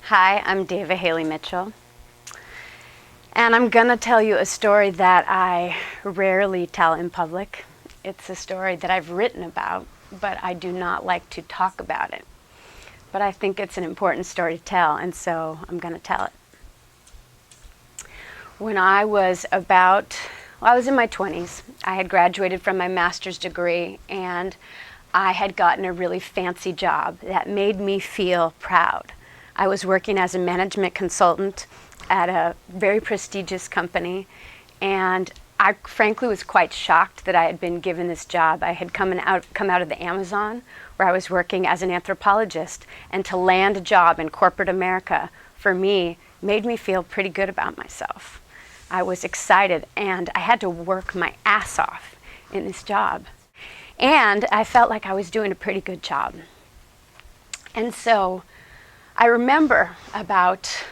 Hi, I'm Devaa Haley Mitchell, and I'm going to tell you a story that I rarely tell in public. It's a story that I've written about, but I do not like to talk about it. But I think it's an important story to tell, and so I'm going to tell it. When I was in my 20s. I had graduated from my master's degree, and I had gotten a really fancy job that made me feel proud. I was working as a management consultant at a very prestigious company, and I frankly was quite shocked that I had been given this job. I had come out of the Amazon, where I was working as an anthropologist, and to land a job in corporate America, for me, made me feel pretty good about myself. I was excited, and I had to work my ass off in this job. And I felt like I was doing a pretty good job. And so I remember about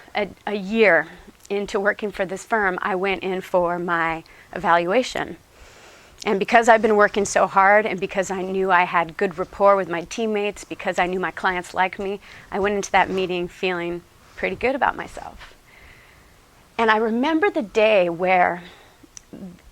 a year into working for this firm, I went in for my evaluation. And because I've been working so hard, and because I knew I had good rapport with my teammates, because I knew my clients liked me, I went into that meeting feeling pretty good about myself. And I remember the day where,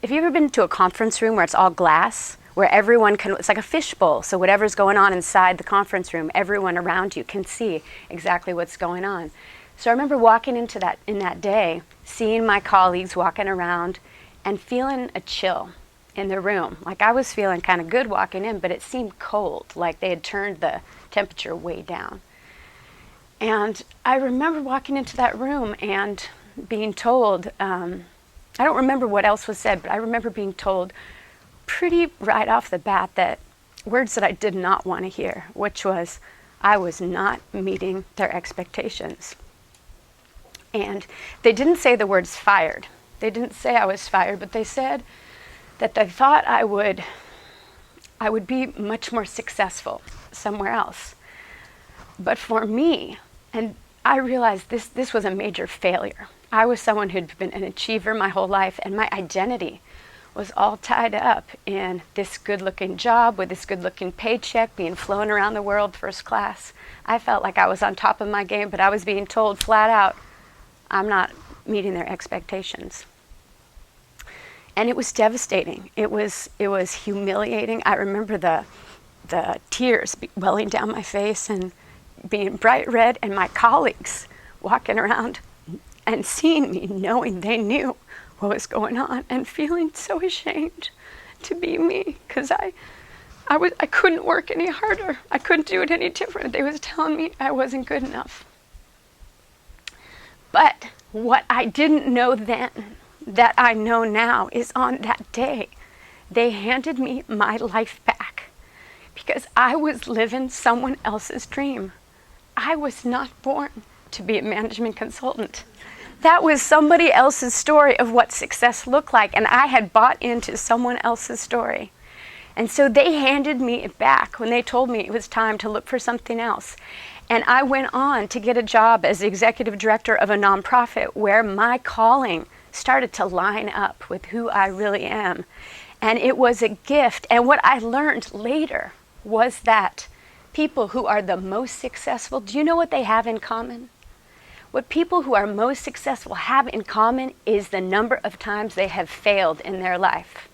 if you've ever been to a conference room where it's all glass, where everyone can, it's like a fishbowl, so whatever's going on inside the conference room, everyone around you can see exactly what's going on. So I remember walking in that day, seeing my colleagues walking around and feeling a chill in the room. Like I was feeling kind of good walking in, but it seemed cold, like they had turned the temperature way down. And I remember walking into that room and being told, I don't remember what else was said, but I remember being told pretty right off the bat that words that I did not want to hear, which was I was not meeting their expectations. And they didn't say the words fired. They didn't say I was fired, but they said that they thought I would be much more successful somewhere else. But for me, and I realized this was a major failure. I was someone who'd been an achiever my whole life, and my identity was all tied up in this good-looking job with this good-looking paycheck, being flown around the world first class. I felt like I was on top of my game, but I was being told flat out, I'm not meeting their expectations. And it was devastating. It was humiliating. I remember the tears welling down my face and being bright red, and my colleagues walking around and seeing me, knowing they knew what was going on, and feeling so ashamed to be me, because I couldn't work any harder. I couldn't do it any different. They was telling me I wasn't good enough. But what I didn't know then, that I know now, is on that day, they handed me my life back, because I was living someone else's dream. I was not born to be a management consultant. That was somebody else's story of what success looked like, and I had bought into someone else's story. And so they handed me it back when they told me it was time to look for something else. And I went on to get a job as the executive director of a nonprofit, where my calling started to line up with who I really am. And it was a gift. And what I learned later was that people who are the most successful, do you know what they have in common? What people who are most successful have in common is the number of times they have failed in their life.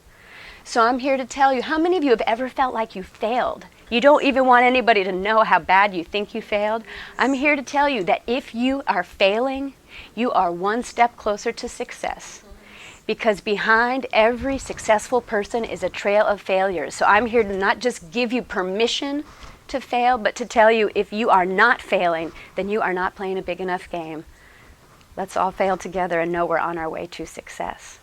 So I'm here to tell you, how many of you have ever felt like you failed? You don't even want anybody to know how bad you think you failed. I'm here to tell you that if you are failing, you are one step closer to success. Because behind every successful person is a trail of failures. So I'm here to not just give you permission to fail, but to tell you, if you are not failing, then you are not playing a big enough game. Let's all fail together and know we're on our way to success.